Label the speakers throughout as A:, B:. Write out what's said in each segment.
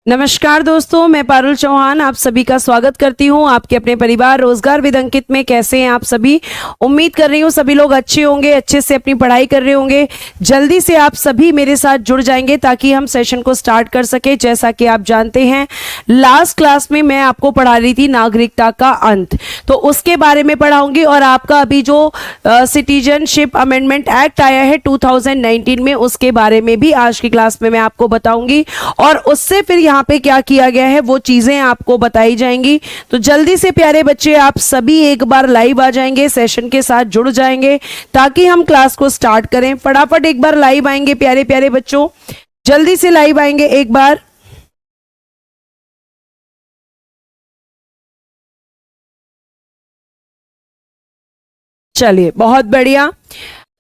A: नमस्कार दोस्तों, मैं पारुल चौहान आप सभी का स्वागत करती हूं आपके अपने परिवार रोजगार विद अंकित में। कैसे हैं आप सभी? उम्मीद कर रही हूं सभी लोग अच्छे होंगे, अच्छे से अपनी पढ़ाई कर रहे होंगे। जल्दी से आप सभी मेरे साथ जुड़ जाएंगे ताकि हम सेशन को स्टार्ट कर सके। जैसा कि आप जानते हैं, लास्ट क्लास में मैं आपको पढ़ा रही थी नागरिकता का अंत, तो उसके बारे में पढ़ाऊंगी। और आपका अभी जो सिटीजनशिप अमेंडमेंट एक्ट आया है 2019 में, उसके बारे में भी आज की क्लास में मैं आपको बताऊंगी। और उससे फिर यहाँ पे क्या किया गया है वो चीजें आपको बताई जाएंगी। तो जल्दी से प्यारे बच्चे आप सभी एक बार लाइव आ जाएंगे, सेशन के साथ जुड़ जाएंगे ताकि हम क्लास को स्टार्ट करें। फटाफट एक बार लाइव आएंगे प्यारे प्यारे बच्चों, जल्दी से लाइव आएंगे एक बार। चलिए, बहुत बढ़िया।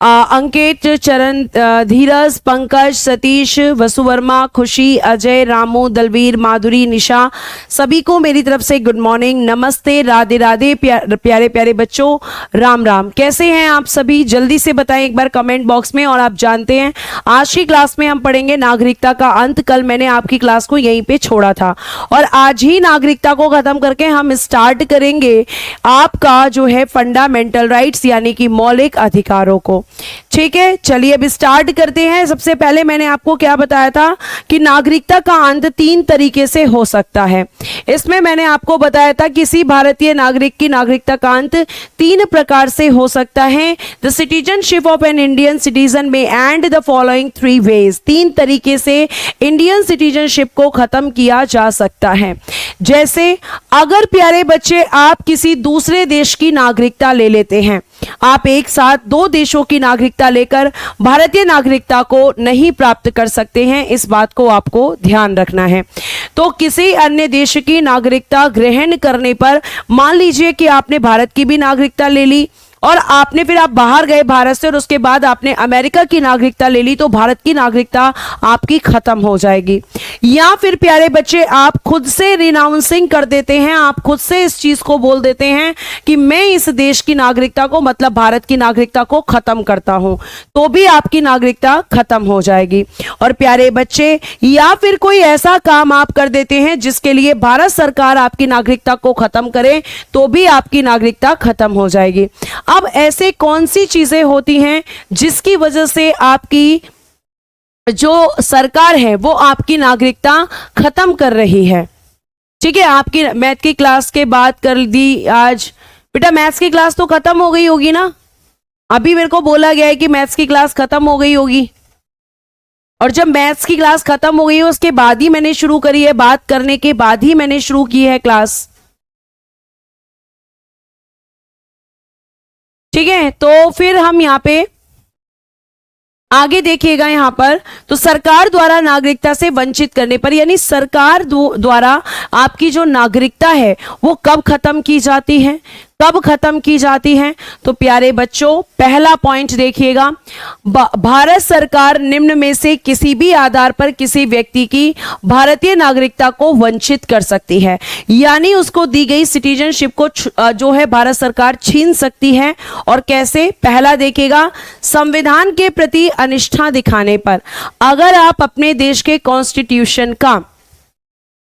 A: अंकित, चरण, धीरज, पंकज, सतीश, वसुवर्मा, खुशी, अजय, रामू, दलवीर, माधुरी, निशा, सभी को मेरी तरफ से गुड मॉर्निंग, नमस्ते, राधे राधे। प्यारे प्यारे बच्चों, राम राम। कैसे हैं आप सभी? जल्दी से बताएं एक बार कमेंट बॉक्स में। और आप जानते हैं आज की क्लास में हम पढ़ेंगे नागरिकता का अंत। कल मैंने आपकी क्लास को यहीं पे छोड़ा था और आज ही नागरिकता को खत्म करके हम स्टार्ट करेंगे आपका जो है फंडामेंटल राइट्स यानी कि मौलिक अधिकारों को। ठीक है, चलिए अब स्टार्ट करते हैं। सबसे पहले मैंने आपको क्या बताया था कि नागरिकता का अंत 3 तरीके से हो सकता है। इसमें मैंने आपको बताया था किसी भारतीय नागरिक की नागरिकता का अंत 3 प्रकार से हो सकता है। The citizenship of an Indian citizen में एंड द फॉलोइंग 3 वेज। 3 तरीके से इंडियन सिटीजनशिप को खत्म किया जा सकता है। जैसे अगर प्यारे बच्चे आप किसी दूसरे देश की नागरिकता ले लेते हैं, आप एक साथ 2 देशों की नागरिकता लेकर भारतीय नागरिकता को नहीं प्राप्त कर सकते हैं, इस बात को आपको ध्यान रखना है। तो किसी अन्य देश की नागरिकता ग्रहण करने पर, मान लीजिए कि आपने भारत की भी नागरिकता ले ली और आप बाहर गए भारत से और उसके बाद आपने अमेरिका की नागरिकता ले ली, तो भारत की नागरिकता आपकी खत्म हो जाएगी। या फिर प्यारे बच्चे आप खुद से रिनाउंसिंग कर देते हैं, आप खुद से इस चीज को बोल देते हैं कि मैं इस देश की नागरिकता को मतलब भारत की नागरिकता को खत्म करता हूं, तो भी आपकी नागरिकता खत्म हो जाएगी। और प्यारे बच्चे या फिर कोई ऐसा काम आप कर देते हैं जिसके लिए भारत सरकार आपकी नागरिकता को खत्म करे, तो भी आपकी नागरिकता खत्म हो जाएगी। अब ऐसे कौन सी चीजें होती हैं जिसकी वजह से आपकी जो सरकार है वो आपकी नागरिकता खत्म कर रही है? ठीक है, आपकी मैथ की क्लास के बात कर दी आज। बेटा मैथ्स की क्लास तो खत्म हो गई होगी ना? अभी मेरे को बोला गया है कि मैथ्स की क्लास खत्म हो गई होगी। और जब मैथ्स की क्लास खत्म हो गई है उसके बाद ही मैंने शुरू करी है, बात करने के बाद ही मैंने शुरू की है क्लास। ठीक है, तो फिर हम यहाँ पे आगे देखिएगा। यहाँ पर तो सरकार द्वारा नागरिकता से वंचित करने पर, यानी सरकार द्वारा आपकी जो नागरिकता है वो कब खत्म की जाती है? कब खत्म की जाती है? तो प्यारे बच्चों पहला पॉइंट देखिएगा, भारत सरकार निम्न में से किसी भी आधार पर किसी व्यक्ति की भारतीय नागरिकता को वंचित कर सकती है, यानी उसको दी गई सिटीजनशिप को जो है भारत सरकार छीन सकती है। और कैसे? पहला देखिएगा, संविधान के प्रति अनिष्ठा दिखाने पर। अगर आप अपने देश के कॉन्स्टिट्यूशन का,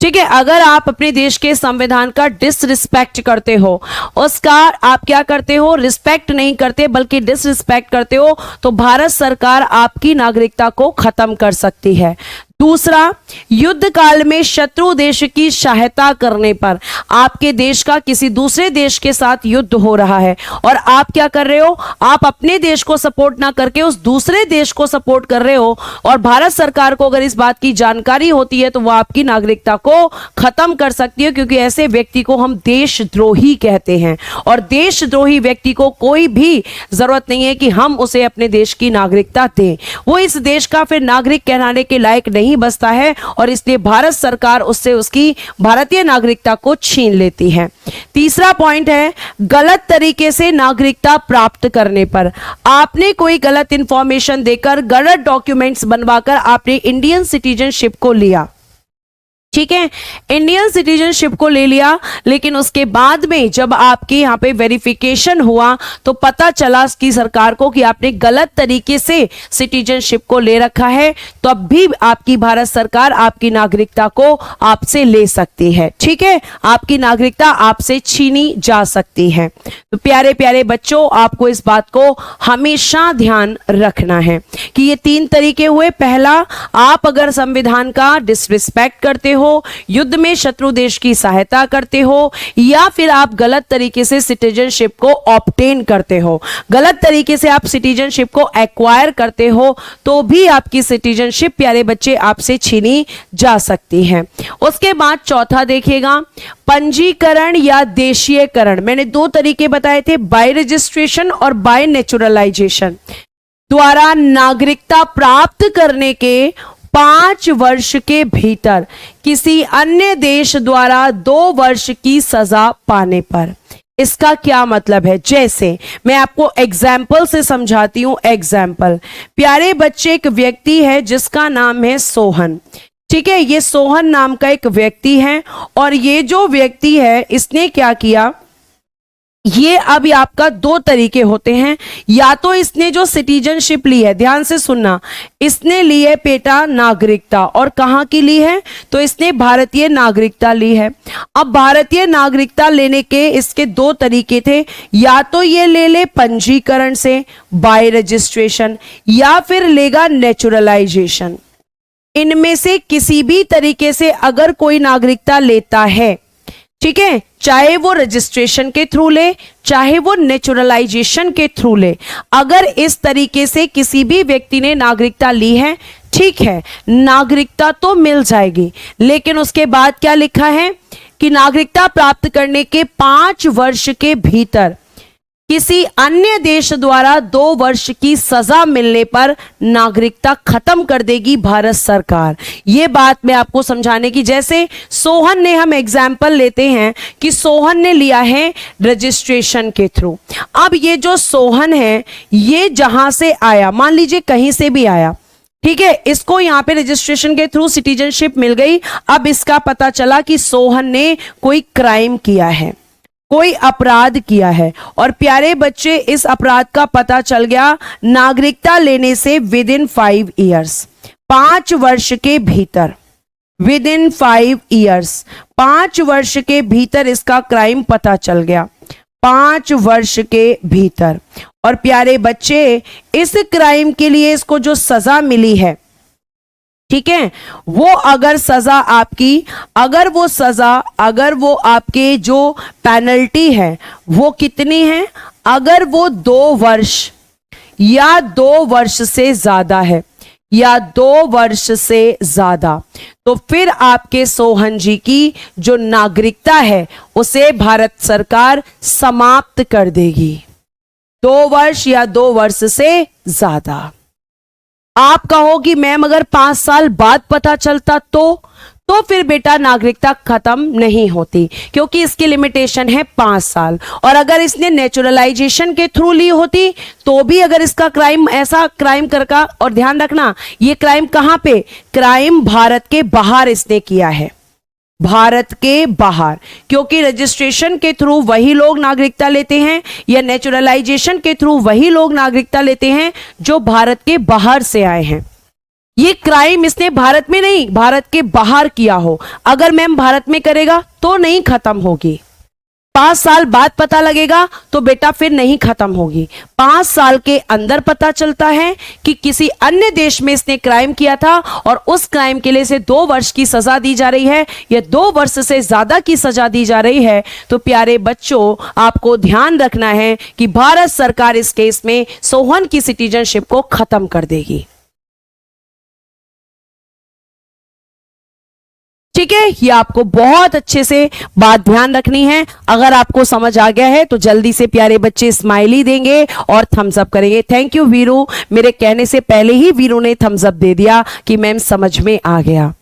A: ठीक है, अगर आप अपने देश के संविधान का डिसरिस्पेक्ट करते हो, उसका आप क्या करते हो, रिस्पेक्ट नहीं करते बल्कि डिसरिस्पेक्ट करते हो, तो भारत सरकार आपकी नागरिकता को खत्म कर सकती है। दूसरा, युद्ध काल में शत्रु देश की सहायता करने पर, आपके देश का किसी दूसरे देश के साथ युद्ध हो रहा है और आप क्या कर रहे हो, आप अपने देश को सपोर्ट ना करके उस दूसरे देश को सपोर्ट कर रहे हो, और भारत सरकार को अगर इस बात की जानकारी होती है तो वह आपकी नागरिकता को खत्म कर सकती है, क्योंकि ऐसे व्यक्ति को हम देशद्रोही कहते हैं। और देशद्रोही व्यक्ति को कोई भी जरूरत नहीं है कि हम उसे अपने देश की नागरिकता दें, वो इस देश का फिर नागरिक कहलाने के लायक नहीं बचता है, और इसलिए भारत सरकार उससे उसकी भारतीय नागरिकता को छीन लेती है। तीसरा पॉइंट है, गलत तरीके से नागरिकता प्राप्त करने पर। आपने कोई गलत इंफॉर्मेशन देकर, गलत डॉक्यूमेंट्स बनवाकर आपने इंडियन सिटीजनशिप को लिया, ठीक है, इंडियन सिटीजनशिप को ले लिया, लेकिन उसके बाद में जब आपके यहाँ पे वेरिफिकेशन हुआ तो पता चला कि सरकार को कि आपने गलत तरीके से सिटीजनशिप को ले रखा है, तो अब भी आपकी भारत सरकार आपकी नागरिकता को आपसे ले सकती है। ठीक है, आपकी नागरिकता आपसे छीनी जा सकती है। तो प्यारे प्यारे बच्चों, आपको इस बात को हमेशा ध्यान रखना है कि ये 3 तरीके हुए। पहला, आप अगर संविधान का डिसरिस्पेक्ट करते हो, युद्ध में शत्रु देश की सहायता करते हो, या फिर आप गलत तरीके से सिटीजनशिप को ऑब्टेन करते हो, गलत तरीके से आप सिटीजनशिप को एक्वायर करते हो, तो भी आपकी सिटीजनशिप प्यारे बच्चे आपसे छीनी जा सकती है। उसके बाद चौथा देखिएगा, पंजीकरण या देशीयकरण। मैंने 2 तरीके बताए थे, बाय रजिस्ट्रेशन और बाय नेचुरलाइजेशन। द्वारा नागरिकता प्राप्त करने के 5 वर्ष के भीतर किसी अन्य देश द्वारा 2 वर्ष की सजा पाने पर। इसका क्या मतलब है, जैसे मैं आपको एग्जाम्पल से समझाती हूं। एग्जाम्पल, प्यारे बच्चे, एक व्यक्ति है जिसका नाम है सोहन। ठीक है, ये सोहन नाम का एक व्यक्ति है, और ये जो व्यक्ति है इसने क्या किया, ये अब आपका 2 तरीके होते हैं। या तो इसने जो सिटीजनशिप ली है, ध्यान से सुनना, इसने ली है बेटा नागरिकता, और कहां की ली है, तो इसने भारतीय नागरिकता ली है। अब भारतीय नागरिकता लेने के इसके 2 तरीके थे, या तो ये ले ले पंजीकरण से, बाय रजिस्ट्रेशन, या फिर लेगा नेचुरलाइजेशन। इनमें से किसी भी तरीके से अगर कोई नागरिकता लेता है, ठीक है, चाहे वो रजिस्ट्रेशन के थ्रू ले, चाहे वो नेचुरलाइजेशन के थ्रू ले, अगर इस तरीके से किसी भी व्यक्ति ने नागरिकता ली है, ठीक है, नागरिकता तो मिल जाएगी। लेकिन उसके बाद क्या लिखा है कि नागरिकता प्राप्त करने के 5 वर्ष के भीतर किसी अन्य देश द्वारा 2 वर्ष की सजा मिलने पर नागरिकता खत्म कर देगी भारत सरकार। ये बात मैं आपको समझाने की, जैसे सोहन ने, हम एग्जाम्पल लेते हैं कि सोहन ने लिया है रजिस्ट्रेशन के थ्रू। अब ये जो सोहन है, ये जहां से आया, मान लीजिए कहीं से भी आया, ठीक है, इसको यहाँ पे रजिस्ट्रेशन के थ्रू सिटीजनशिप मिल गई। अब इसका पता चला कि सोहन ने कोई क्राइम किया है, कोई अपराध किया है, और प्यारे बच्चे इस अपराध का पता चल गया नागरिकता लेने से विद इन 5 ईयर्स, 5 वर्ष के भीतर, विद इन 5 ईयर्स, 5 वर्ष के भीतर इसका क्राइम पता चल गया, 5 वर्ष के भीतर। और प्यारे बच्चे, इस क्राइम के लिए इसको जो सजा मिली है, ठीक है, वो अगर सजा आपकी, अगर वो आपके जो पेनल्टी है वो कितनी है, अगर वो 2 वर्ष या 2 वर्ष से ज्यादा है, या 2 वर्ष से ज्यादा, तो फिर आपके सोहन जी की जो नागरिकता है उसे भारत सरकार समाप्त कर देगी। 2 वर्ष या 2 वर्ष से ज्यादा। आप कहोगी मैम अगर 5 साल बाद पता चलता तो फिर बेटा नागरिकता खत्म नहीं होती, क्योंकि इसकी लिमिटेशन है 5 साल। और अगर इसने नेचुरलाइजेशन के थ्रू ली होती तो भी अगर इसका क्राइम, ऐसा क्राइम करका, और ध्यान रखना ये क्राइम कहां पे, क्राइम भारत के बाहर इसने किया है, भारत के बाहर, क्योंकि रजिस्ट्रेशन के थ्रू वही लोग नागरिकता लेते हैं, या नेचुरलाइजेशन के थ्रू वही लोग नागरिकता लेते हैं जो भारत के बाहर से आए हैं। ये क्राइम इसने भारत में नहीं, भारत के बाहर किया हो, अगर मैम भारत में करेगा तो नहीं खत्म होगी। 5 साल बाद पता लगेगा तो बेटा फिर नहीं खत्म होगी। 5 साल के अंदर पता चलता है कि किसी अन्य देश में इसने क्राइम किया था और उस क्राइम के लिए इसे 2 वर्ष की सजा दी जा रही है, या 2 वर्ष से ज्यादा की सजा दी जा रही है, तो प्यारे बच्चों आपको ध्यान रखना है कि भारत सरकार इस केस में सोहन की सिटीजनशिप को खत्म कर देगी। ठीक है, ये आपको बहुत अच्छे से बात ध्यान रखनी है। अगर आपको समझ आ गया है तो जल्दी से प्यारे बच्चे स्माइली देंगे और थम्स अप करेंगे। थैंक यू वीरू, मेरे कहने से पहले ही वीरू ने थम्स अप दे दिया कि मैम समझ में आ गया।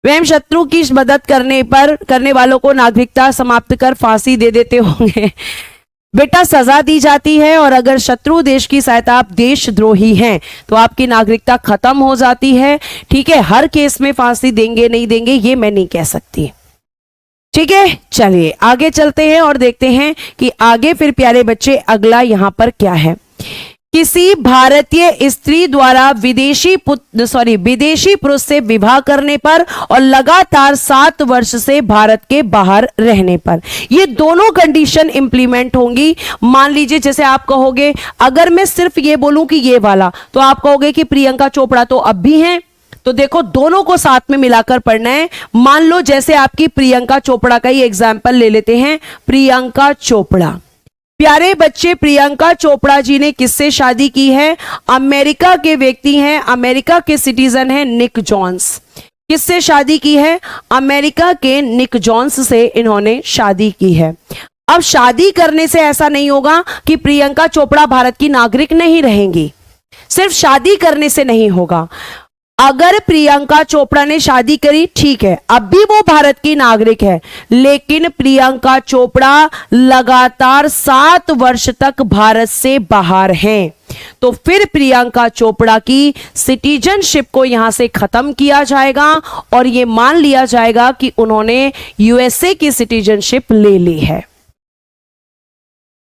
A: मैम शत्रु की मदद करने वालों को नागरिकता समाप्त कर फांसी दे देते होंगे। बेटा सजा दी जाती है, और अगर शत्रु देश की सहायता आप देशद्रोही हैं तो आपकी नागरिकता खत्म हो जाती है। ठीक है, हर केस में फांसी देंगे नहीं देंगे ये मैं नहीं कह सकती। ठीक है, चलिए आगे चलते हैं और देखते हैं कि आगे फिर प्यारे बच्चे अगला यहां पर क्या है। किसी भारतीय स्त्री द्वारा विदेशी पुरुष से विवाह करने पर और लगातार 7 वर्ष से भारत के बाहर रहने पर, ये दोनों कंडीशन इंप्लीमेंट होंगी। मान लीजिए जैसे आप कहोगे, अगर मैं सिर्फ ये बोलूं कि ये वाला, तो आप कहोगे कि प्रियंका चोपड़ा तो अब भी हैं, तो देखो दोनों को साथ में मिलाकर पढ़ना है। मान लो जैसे आपकी प्रियंका चोपड़ा का ही एग्जाम्पल ले लेते हैं। प्रियंका चोपड़ा, प्यारे बच्चे प्रियंका चोपड़ा जी ने किससे शादी की है? अमेरिका के व्यक्ति हैं, अमेरिका के सिटीजन हैं, निक जोन्स। किससे शादी की है? अमेरिका के निक जोन्स से इन्होंने शादी की है। अब शादी करने से ऐसा नहीं होगा कि प्रियंका चोपड़ा भारत की नागरिक नहीं रहेंगी, सिर्फ शादी करने से नहीं होगा। अगर प्रियंका चोपड़ा ने शादी करी, ठीक है, अब भी वो भारत की नागरिक है, लेकिन प्रियंका चोपड़ा लगातार 7 वर्ष तक भारत से बाहर हैं, तो फिर प्रियंका चोपड़ा की सिटीजनशिप को यहां से खत्म किया जाएगा और यह मान लिया जाएगा कि उन्होंने यूएसए की सिटीजनशिप ले ली है,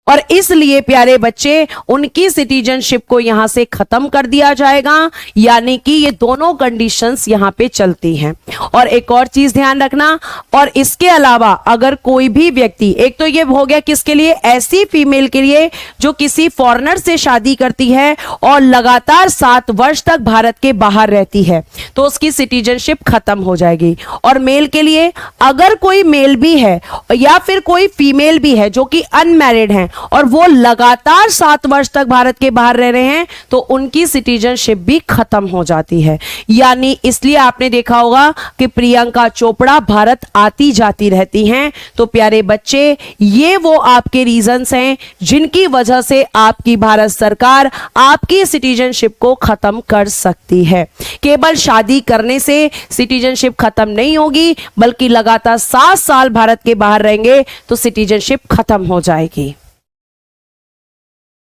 A: और इसलिए प्यारे बच्चे उनकी सिटीजनशिप को यहां से खत्म कर दिया जाएगा। यानी कि ये दोनों कंडीशंस यहां पे चलती हैं। और एक और चीज ध्यान रखना, और इसके अलावा अगर कोई भी व्यक्ति, एक तो ये हो गया किसके लिए? ऐसी फीमेल के लिए जो किसी फॉरेनर से शादी करती है और लगातार 7 वर्ष तक भारत के बाहर रहती है, तो उसकी सिटीजनशिप खत्म हो जाएगी। और मेल के लिए, अगर कोई मेल भी है या फिर कोई फीमेल भी है जो कि अनमैरिड है और वो लगातार 7 वर्ष तक भारत के बाहर रह रहे हैं, तो उनकी सिटीजनशिप भी खत्म हो जाती है। यानी इसलिए आपने देखा होगा कि प्रियंका चोपड़ा भारत आती जाती रहती हैं। तो प्यारे बच्चे, ये वो आपके रीजंस हैं जिनकी वजह से आपकी भारत सरकार आपकी सिटीजनशिप को खत्म कर सकती है। केवल शादी करने से सिटीजनशिप खत्म नहीं होगी, बल्कि लगातार 7 साल भारत के बाहर रहेंगे तो सिटीजनशिप खत्म हो जाएगी।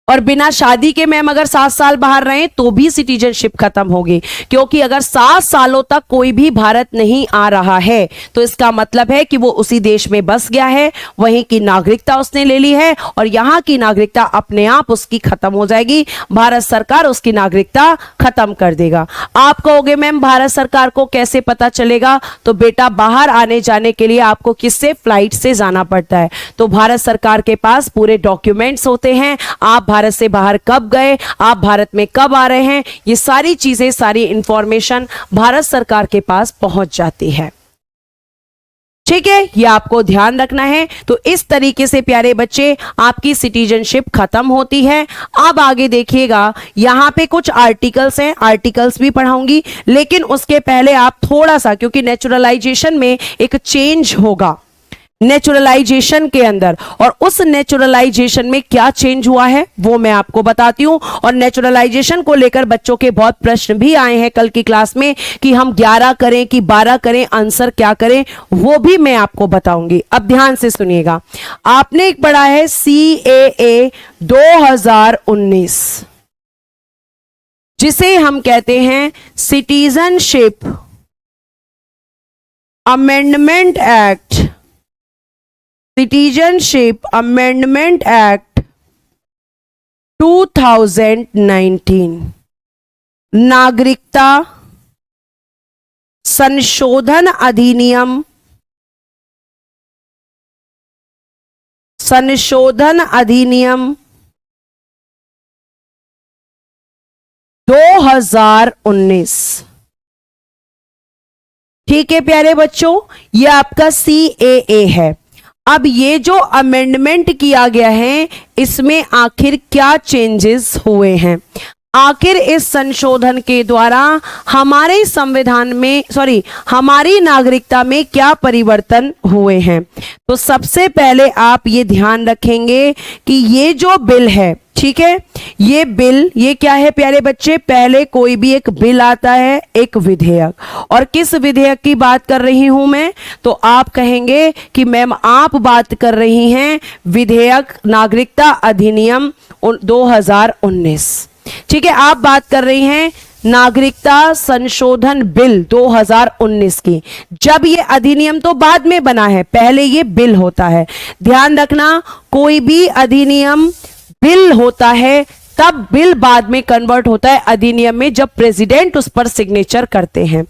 A: और बिना शादी के मैम अगर 7 साल बाहर रहें तो भी सिटीजनशिप खत्म होगी, क्योंकि अगर 7 सालों तक कोई भी भारत नहीं आ रहा है तो इसका मतलब है कि वो उसी देश में बस गया है, वहीं की नागरिकता उसने ले ली है और यहां की नागरिकता अपने आप उसकी खत्म हो जाएगी। भारत सरकार उसकी नागरिकता खत्म कर देगा। आप कहोगे मैम भारत सरकार को कैसे पता चलेगा? तो बेटा बाहर आने जाने के लिए आपको किससे? फ्लाइट से जाना पड़ता है। तो भारत सरकार के पास पूरे डॉक्यूमेंट्स होते हैं, आप भारत से बाहर कब गए, आप भारत में कब आ रहे हैं, ये सारी चीजें, सारी इंफॉर्मेशन भारत सरकार के पास पहुंच जाती है। ठीक है, ये आपको ध्यान रखना है। तो इस तरीके से प्यारे बच्चे आपकी सिटीजनशिप खत्म होती है। अब आगे देखिएगा, यहां पे कुछ आर्टिकल्स हैं, आर्टिकल्स भी पढ़ाऊंगी, लेकिन उसके पहले आप थोड़ा सा, क्योंकि नेचुरलाइजेशन में एक चेंज होगा नेचुरलाइजेशन के अंदर, और उस नेचुरलाइजेशन में क्या चेंज हुआ है वो मैं आपको बताती हूं। और नेचुरलाइजेशन को लेकर बच्चों के बहुत प्रश्न भी आए हैं कल की क्लास में कि हम 11 करें कि 12 करें, आंसर क्या करें, वो भी मैं आपको बताऊंगी। अब ध्यान से सुनिएगा, आपने एक पढ़ा है CAA 2019, जिसे हम कहते हैं citizenship amendment act, citizenship amendment act 2019, नागरिकता संशोधन अधिनियम 2019। ठीक है प्यारे बच्चों, ये आपका CAA है। अब ये जो अमेंडमेंट किया गया है, इसमें आखिर क्या चेंजेस हुए हैं? आखिर इस संशोधन के द्वारा हमारे संविधान में, हमारी नागरिकता में क्या परिवर्तन हुए हैं? तो सबसे पहले आप ये ध्यान रखेंगे कि ये जो बिल है ठीक है। ये बिल, ये क्या है प्यारे बच्चे, पहले कोई भी एक बिल आता है, एक विधेयक, और किस विधेयक की बात कर रही हूं मैं, तो आप कहेंगे कि मैम आप बात कर रही हैं विधेयक नागरिकता अधिनियम 2019। ठीक है, आप बात कर रही हैं नागरिकता संशोधन बिल 2019 की। जब ये अधिनियम तो बाद में बना है, पहले ये बिल होता है। ध्यान रखना, कोई भी अधिनियम बिल होता है, तब बिल बाद में कन्वर्ट होता है अधिनियम में, जब प्रेसिडेंट उस पर सिग्नेचर करते हैं।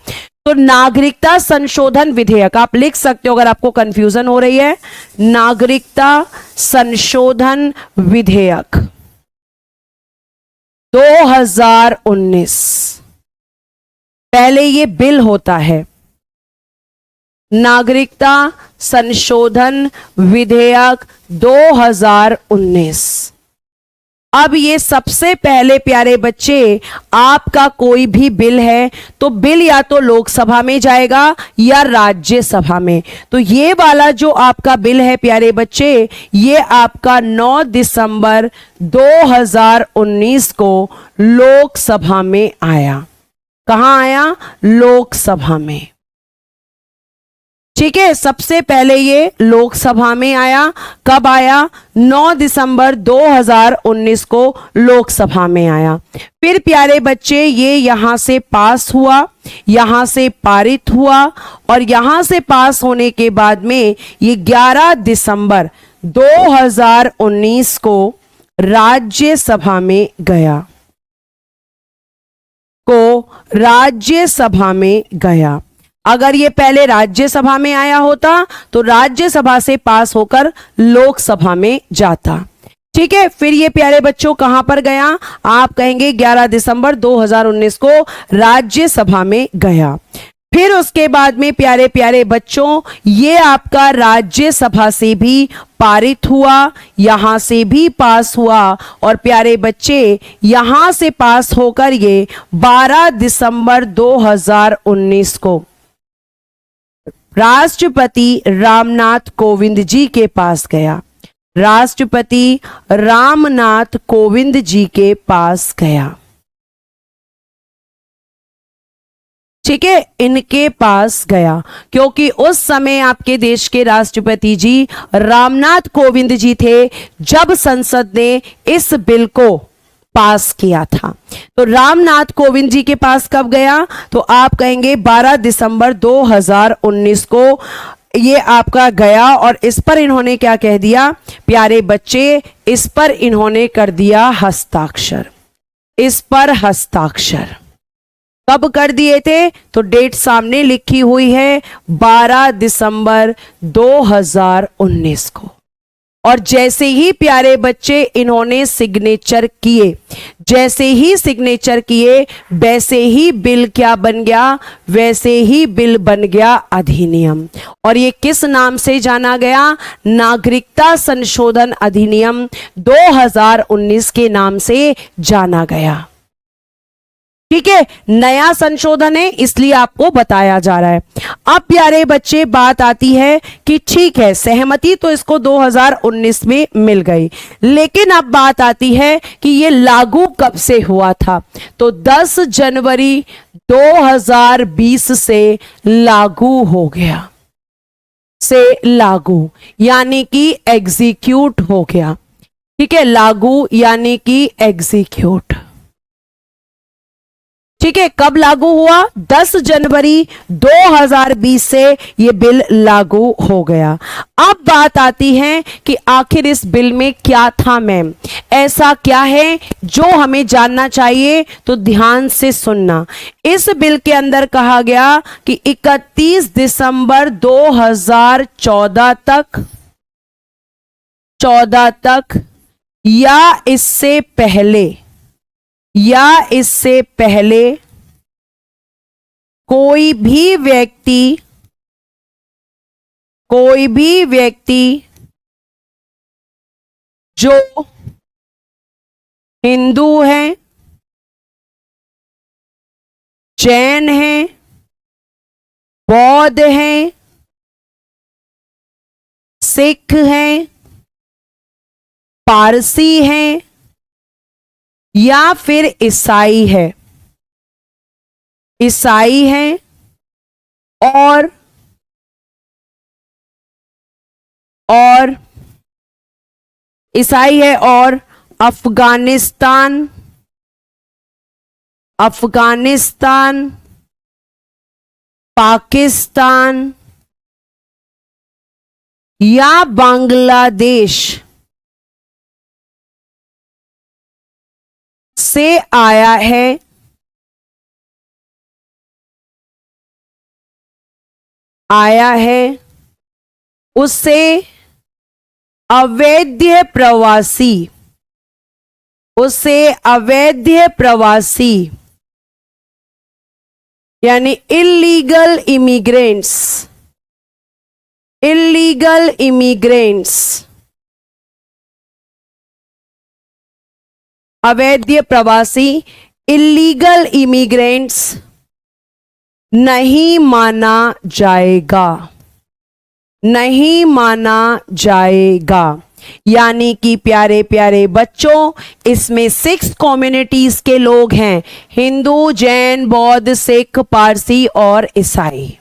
A: तो नागरिकता संशोधन विधेयक आप लिख सकते हो अगर आपको कंफ्यूजन हो रही है। नागरिकता संशोधन विधेयक 2019, पहले ये बिल होता है, नागरिकता संशोधन विधेयक 2019। अब ये सबसे पहले प्यारे बच्चे, आपका कोई भी बिल है तो बिल या तो लोकसभा में जाएगा या राज्यसभा में। तो ये वाला जो आपका बिल है प्यारे बच्चे, ये आपका 9 दिसंबर 2019 को लोकसभा में आया। कहां आया? लोकसभा में। ठीक है, सबसे पहले ये लोकसभा में आया। कब आया? 9 दिसंबर 2019 को लोकसभा में आया। फिर प्यारे बच्चे ये यहां से पास हुआ, यहां से पारित हुआ, और यहां से पास होने के बाद में ये 11 दिसंबर 2019 को राज्यसभा में गया, राज्यसभा में गया। अगर ये पहले राज्यसभा में आया होता तो राज्यसभा से पास होकर लोकसभा में जाता। ठीक है, फिर ये प्यारे बच्चों कहां पर गया? आप कहेंगे 11 दिसंबर 2019 को राज्यसभा में गया। फिर उसके बाद में प्यारे प्यारे बच्चों ये आपका राज्यसभा से भी पारित हुआ, यहां से भी पास हुआ, और प्यारे बच्चे यहां से पास होकर ये 12 दिसंबर 2019 को राष्ट्रपति रामनाथ कोविंद जी के पास गया। राष्ट्रपति रामनाथ कोविंद जी के पास गया। ठीक है, इनके पास गया, क्योंकि उस समय आपके देश के राष्ट्रपति जी रामनाथ कोविंद जी थे जब संसद ने इस बिल को पास किया था। तो रामनाथ कोविंद जी के पास कब गया? तो आप कहेंगे 12 दिसंबर 2019 को ये आपका गया, और इस पर इन्होंने क्या कह दिया प्यारे बच्चे? इस पर इन्होंने कर दिया हस्ताक्षर। इस पर हस्ताक्षर कब कर दिए थे? तो डेट सामने लिखी हुई है 12 दिसंबर 2019 को। और जैसे ही प्यारे बच्चे इन्होंने सिग्नेचर किए, जैसे ही सिग्नेचर किए, वैसे ही बिल क्या बन गया? वैसे ही बिल बन गया अधिनियम। और ये किस नाम से जाना गया? नागरिकता संशोधन अधिनियम 2019 के नाम से जाना गया। ठीक है, नया संशोधन है इसलिए आपको बताया जा रहा है। अब प्यारे बच्चे बात आती है कि ठीक है, सहमति तो इसको 2019 में मिल गई, लेकिन अब बात आती है कि ये लागू कब से हुआ था? तो 10 जनवरी 2020 से लागू हो गया, से लागू यानी कि एग्जीक्यूट हो गया। ठीक है, लागू यानी कि एग्जीक्यूट। ठीक है, कब लागू हुआ? 10 जनवरी 2020 से ये बिल लागू हो गया। अब बात आती है कि आखिर इस बिल में क्या था मैम? ऐसा क्या है जो हमें जानना चाहिए? तो ध्यान से सुनना। इस बिल के अंदर कहा गया कि 31 दिसंबर 2014 तक या इससे पहले कोई भी व्यक्ति जो हिंदू हैं, जैन हैं, बौद्ध हैं, सिख हैं, पारसी हैं, या फिर ईसाई है, ईसाई है और ईसाई है और अफगानिस्तान, अफगानिस्तान, पाकिस्तान या बांग्लादेश से आया है, उसे अवैध प्रवासी, उसे अवैध प्रवासी यानी इलीगल इमिग्रेंट्स, इलीगल इमिग्रेंट्स, अवैध प्रवासी, इलीगल इमिग्रेंट्स नहीं माना जाएगा, नहीं माना जाएगा। यानी कि प्यारे प्यारे बच्चों, इसमें 6 कम्युनिटीज के लोग हैं, हिंदू, जैन, बौद्ध, सिख, पारसी और ईसाई।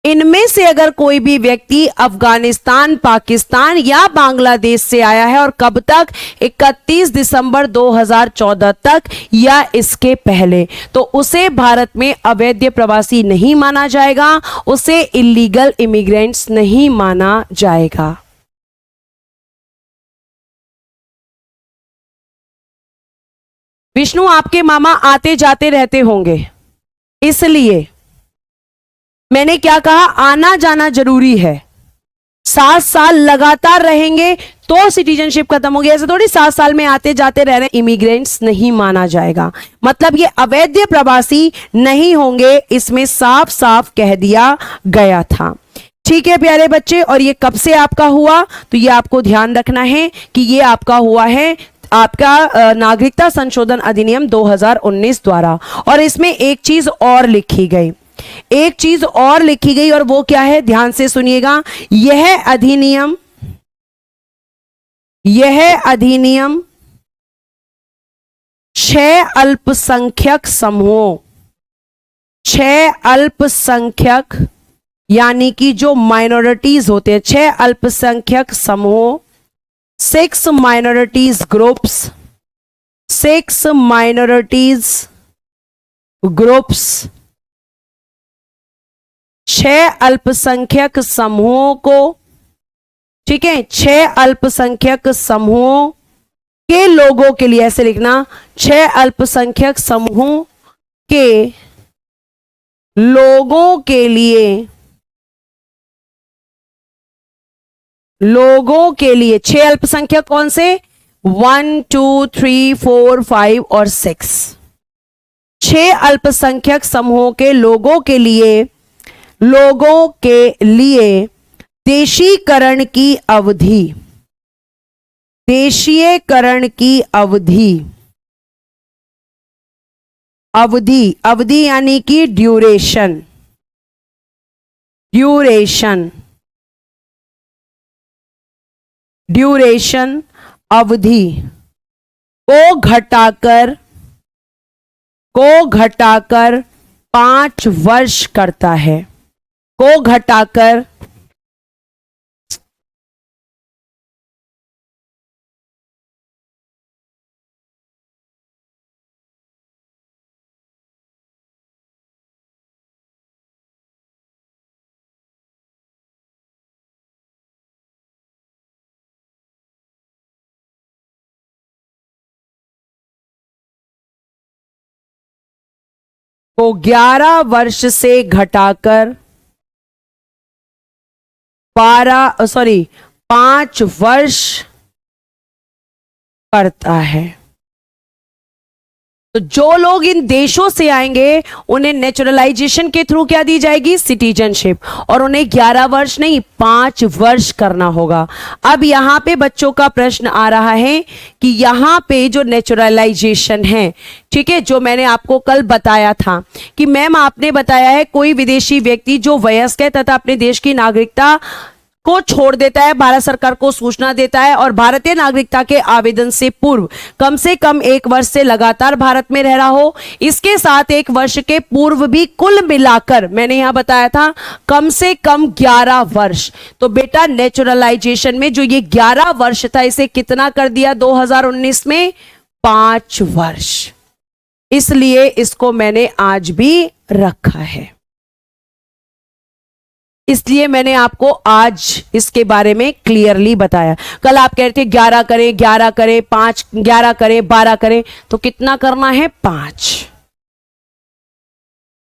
A: इनमें से अगर कोई भी व्यक्ति अफगानिस्तान, पाकिस्तान या बांग्लादेश से आया है और कब तक, 31 दिसंबर 2014 तक या इसके पहले, तो उसे भारत में अवैध प्रवासी नहीं माना जाएगा, उसे इलीगल इमिग्रेंट्स नहीं माना जाएगा। विष्णु, आपके मामा आते जाते रहते होंगे, इसलिए मैंने क्या कहा, आना जाना जरूरी है। 7 साल लगातार रहेंगे तो सिटीजनशिप खत्म होगी, ऐसे थोड़ी 7 साल में आते जाते रह रहे इमिग्रेंट्स नहीं माना जाएगा। मतलब ये अवैध प्रवासी नहीं होंगे, इसमें साफ साफ कह दिया गया था। ठीक है प्यारे बच्चे, और ये कब से आपका हुआ, तो ये आपको ध्यान रखना है कि ये आपका हुआ है आपका नागरिकता संशोधन अधिनियम 2019 द्वारा। और इसमें एक चीज और लिखी गई, एक चीज और लिखी गई, और वो क्या है, ध्यान से सुनिएगा। यह अधिनियम 6 अल्पसंख्यक समूहों, 6 अल्पसंख्यक यानी कि जो माइनॉरिटीज होते हैं, 6 अल्पसंख्यक समूहों, 6 माइनॉरिटीज ग्रुप्स, 6 माइनॉरिटीज ग्रुप्स, 6 अल्पसंख्यक समूहों को, ठीक है, 6 अल्पसंख्यक समूहों के लोगों के लिए, ऐसे लिखना, 6 अल्पसंख्यक समूहों के लोगों के लिए, लोगों के लिए 6 अल्पसंख्यक कौन से, 1 2 3 4 5 और 6, 6 अल्पसंख्यक समूहों के लोगों के लिए, लोगों के लिए देशीकरण की अवधि, देशीयकरण की अवधि, अवधि, अवधि यानी कि ड्यूरेशन, ड्यूरेशन, ड्यूरेशन अवधि को घटाकर 5 वर्ष करता है, को घटाकर को 11 वर्ष से घटाकर 5 वर्ष करता है। तो जो लोग इन देशों से आएंगे उन्हें नेचुरलाइजेशन के थ्रू क्या दी जाएगी, सिटीजनशिप, और उन्हें 11 वर्ष नहीं 5 वर्ष करना होगा। अब यहां पे बच्चों का प्रश्न आ रहा है कि यहां पे जो नेचुरलाइजेशन है, ठीक है, जो मैंने आपको कल बताया था कि मैम आपने बताया है कोई विदेशी व्यक्ति जो वयस्क है तथा अपने देश की नागरिकता को छोड़ देता है, भारत सरकार को सूचना देता है और भारतीय नागरिकता के आवेदन से पूर्व कम से कम 1 वर्ष से लगातार भारत में रह रहा हो, इसके साथ 1 वर्ष के पूर्व भी कुल मिलाकर मैंने यहां बताया था कम से कम 11 वर्ष। तो बेटा नेचुरलाइजेशन में जो ये 11 वर्ष था इसे कितना कर दिया 2019 में 5 वर्ष, इसलिए इसको मैंने आज भी रखा है। इसलिए मैंने आपको आज इसके बारे में क्लियरली बताया। कल आप कह रहे थे 11 करें 11 करें 5 11 करें 12 करें, तो कितना करना है 5,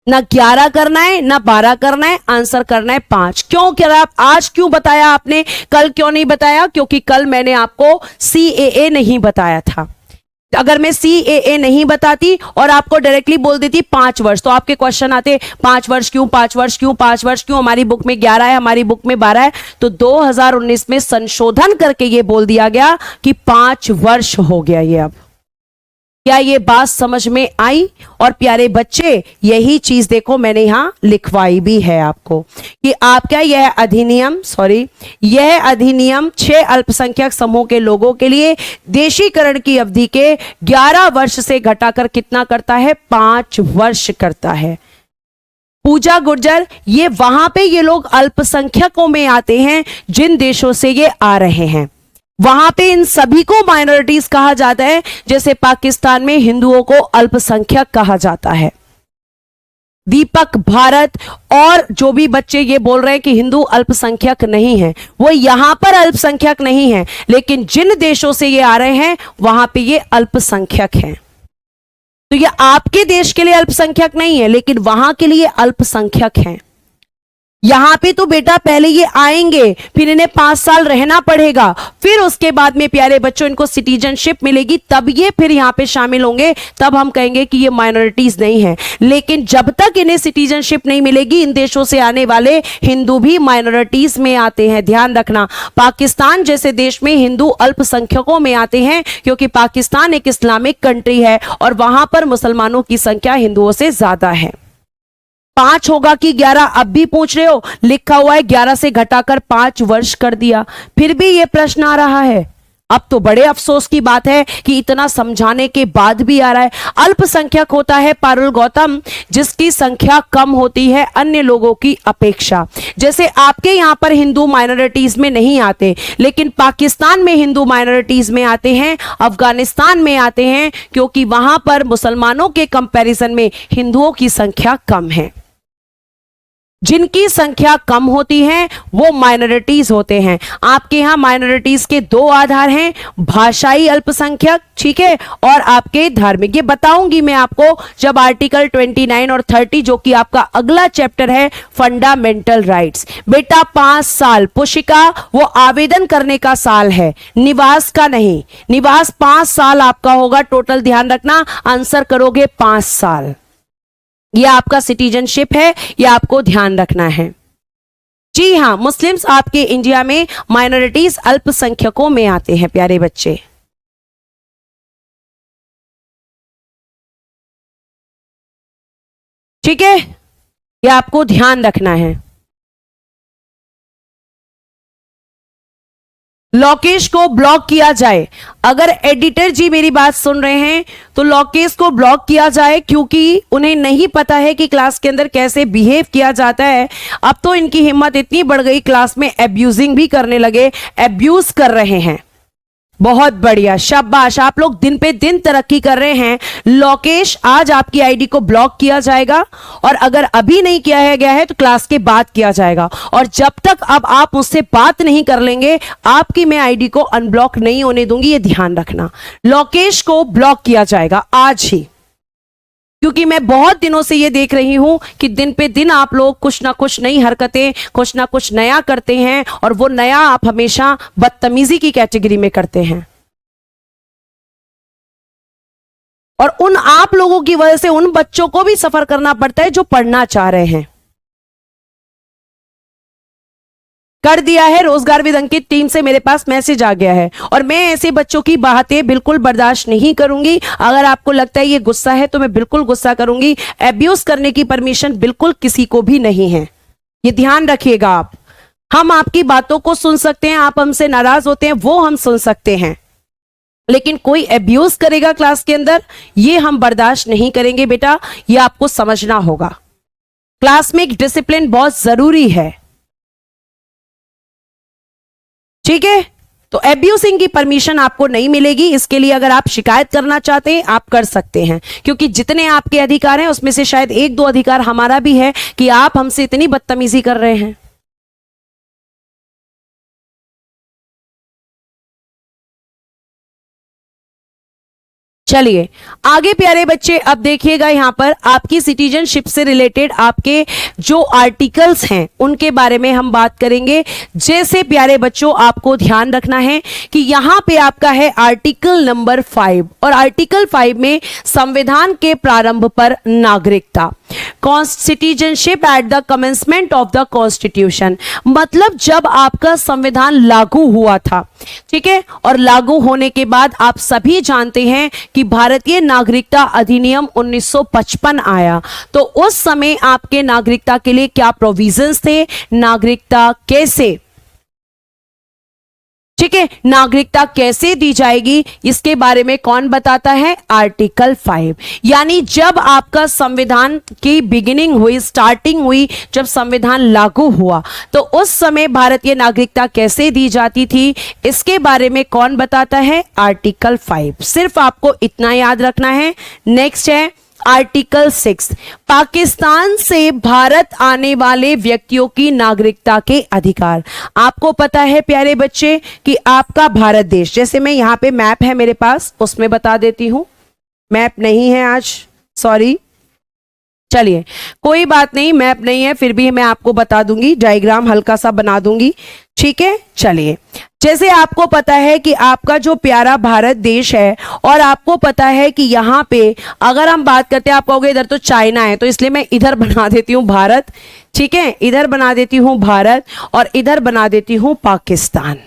A: ना 11 करना है ना 12 करना है, आंसर करना है 5। क्यों करा आज, क्यों बताया आपने, कल क्यों नहीं बताया? क्योंकि कल मैंने आपको CAA नहीं बताया था। अगर मैं CAA नहीं बताती और आपको डायरेक्टली बोल देती 5 वर्ष, तो आपके क्वेश्चन आते 5 वर्ष क्यों, 5 वर्ष क्यों, 5 वर्ष क्यों, हमारी बुक में 11 है, हमारी बुक में 12 है। तो 2019 में संशोधन करके ये बोल दिया गया कि 5 वर्ष हो गया ये। अब क्या ये बात समझ में आई? और प्यारे बच्चे यही चीज देखो मैंने यहां लिखवाई भी है आपको कि आपका यह अधिनियम 6 अल्पसंख्यक समूह के लोगों के लिए देशीकरण की अवधि के 11 वर्ष से घटाकर कितना करता है 5 वर्ष करता है। पूजा गुर्जर, ये वहां पे ये लोग अल्पसंख्यकों में आते हैं जिन देशों से ये आ रहे हैं, वहां पे इन सभी को माइनॉरिटीज कहा जाता है। जैसे पाकिस्तान में हिंदुओं को अल्पसंख्यक कहा जाता है। दीपक, भारत और जो भी बच्चे ये बोल रहे हैं कि हिंदू अल्पसंख्यक नहीं है, वो यहां पर अल्पसंख्यक नहीं है, लेकिन जिन देशों से ये आ रहे हैं वहां पे ये अल्पसंख्यक हैं। तो ये आपके देश के लिए अल्पसंख्यक नहीं है, लेकिन वहां के लिए अल्पसंख्यक हैं। यहां पे तो बेटा पहले ये आएंगे, फिर इन्हें 5 साल रहना पड़ेगा, फिर उसके बाद में प्यारे बच्चों इनको सिटीजनशिप मिलेगी, तब ये फिर यहां पे शामिल होंगे, तब हम कहेंगे कि ये माइनॉरिटीज नहीं है। लेकिन जब तक इन्हें सिटीजनशिप नहीं मिलेगी, इन देशों से आने वाले हिंदू भी माइनॉरिटीज में आते हैं। ध्यान रखना, पाकिस्तान जैसे देश में हिंदू अल्पसंख्यकों में आते हैं, क्योंकि पाकिस्तान एक इस्लामिक कंट्री है और वहां पर मुसलमानों की संख्या हिंदुओं से ज्यादा है। 5 होगा कि 11, अब भी पूछ रहे हो, लिखा हुआ है 11 से घटाकर 5 वर्ष कर दिया, फिर भी ये प्रश्न आ रहा है। अब तो बड़े अफसोस की बात है कि इतना समझाने के बाद भी आ रहा है। अल्पसंख्यक होता है पारुल गौतम जिसकी संख्या कम होती है अन्य लोगों की अपेक्षा। जैसे आपके यहां पर हिंदू माइनॉरिटीज में नहीं आते, लेकिन पाकिस्तान में हिंदू माइनॉरिटीज में आते हैं, अफगानिस्तान में आते हैं, क्योंकि वहां पर मुसलमानों के कंपैरिजन में हिंदुओं की संख्या कम है। जिनकी संख्या कम होती है वो माइनॉरिटीज होते हैं। आपके यहां माइनॉरिटीज के 2 आधार हैं, भाषाई अल्पसंख्यक, ठीक है, और आपके धार्मिक। ये बताऊंगी मैं आपको जब आर्टिकल 29 और 30 जो कि आपका अगला चैप्टर है फंडामेंटल राइट्स। बेटा 5 साल पुशिका वो आवेदन करने का साल है, निवास का नहीं। निवास 5 साल आपका होगा टोटल, ध्यान रखना, आंसर करोगे 5 साल। यह आपका सिटीजनशिप है, यह आपको ध्यान रखना है। जी हां, मुस्लिम्स आपके इंडिया में माइनॉरिटीज अल्पसंख्यकों में आते हैं प्यारे बच्चे। ठीक है, यह आपको ध्यान रखना है। लोकेश को ब्लॉक किया जाए। अगर एडिटर जी मेरी बात सुन रहे हैं तो लोकेश को ब्लॉक किया जाए, क्योंकि उन्हें नहीं पता है कि क्लास के अंदर कैसे बिहेव किया जाता है। अब तो इनकी हिम्मत इतनी बढ़ गई, क्लास में एब्यूजिंग भी करने लगे, एब्यूज कर रहे हैं। बहुत बढ़िया, शाबाश, आप लोग दिन पे दिन तरक्की कर रहे हैं। लोकेश, आज आपकी आईडी को ब्लॉक किया जाएगा और अगर अभी नहीं किया गया है तो क्लास के बाद किया जाएगा। और जब तक अब आप मुझसे बात नहीं कर लेंगे, आपकी मैं आईडी को अनब्लॉक नहीं होने दूंगी, ये ध्यान रखना। लोकेश को ब्लॉक किया जाएगा आज ही, क्योंकि मैं बहुत दिनों से ये देख रही हूं कि दिन पे दिन आप लोग कुछ ना कुछ नई हरकतें, कुछ ना कुछ नया करते हैं, और वो नया आप हमेशा बदतमीजी की कैटेगरी में करते हैं। और उन आप लोगों की वजह से उन बच्चों को भी सफर करना पड़ता है जो पढ़ना चाह रहे हैं। कर दिया है, रोजगार विद अंकित टीम से मेरे पास मैसेज आ गया है, और मैं ऐसे बच्चों की बातें बिल्कुल बर्दाश्त नहीं करूंगी। अगर आपको लगता है ये गुस्सा है तो मैं बिल्कुल गुस्सा करूंगी। एब्यूज करने की परमिशन बिल्कुल किसी को भी नहीं है, ये ध्यान रखिएगा आप। हम आपकी बातों को सुन सकते हैं, आप हमसे नाराज होते हैं वो हम सुन सकते हैं, लेकिन कोई अब्यूज करेगा क्लास के अंदर, ये हम बर्दाश्त नहीं करेंगे बेटा, ये आपको समझना होगा। क्लास में एक डिसिप्लिन बहुत जरूरी है, ठीक है। तो एब्यूसिंग की परमिशन आपको नहीं मिलेगी। इसके लिए अगर आप शिकायत करना चाहते हैं आप कर सकते हैं, क्योंकि जितने आपके अधिकार हैं उसमें से शायद एक दो अधिकार हमारा भी है कि आप हमसे इतनी बदतमीजी कर रहे हैं। चलिए आगे प्यारे बच्चे, अब देखिएगा यहां पर आपकी सिटीजनशिप से रिलेटेड आपके जो आर्टिकल्स हैं उनके बारे में हम बात करेंगे। जैसे प्यारे बच्चों आपको ध्यान रखना है कि यहां पे आपका है आर्टिकल नंबर 5, और आर्टिकल 5 में संविधान के प्रारंभ पर नागरिकता, citizenship at the commencement of the constitution, मतलब जब आपका संविधान लागू हुआ था, ठीक है, और लागू होने के बाद आप सभी जानते हैं कि भारतीय नागरिकता अधिनियम 1955 आया। तो उस समय आपके नागरिकता के लिए क्या प्रोविजंस थे, नागरिकता कैसे, ठीक है, नागरिकता कैसे दी जाएगी, इसके बारे में कौन बताता है, आर्टिकल 5। यानी जब आपका संविधान की बिगिनिंग हुई, स्टार्टिंग हुई, जब संविधान लागू हुआ तो उस समय भारतीय नागरिकता कैसे दी जाती थी, इसके बारे में कौन बताता है, आर्टिकल 5। सिर्फ आपको इतना याद रखना है। नेक्स्ट है आर्टिकल 6, पाकिस्तान से भारत आने वाले व्यक्तियों की नागरिकता के अधिकार। आपको पता है प्यारे बच्चे कि आपका भारत देश, जैसे मैं यहां पे मैप है मेरे पास, उसमें बता देती हूं, मैप नहीं है आज, सॉरी, चलिए कोई बात नहीं, मैप नहीं है फिर भी मैं आपको बता दूंगी, डायग्राम हल्का सा बना दूंगी, ठीक है। चलिए जैसे आपको पता है कि आपका जो प्यारा भारत देश है, और आपको पता है कि यहां पे अगर हम बात करते हैं, आप कहोगे इधर तो चाइना है, तो इसलिए मैं इधर बना देती हूं भारत, ठीक है, इधर बना देती हूं भारत और इधर बना देती हूं पाकिस्तान।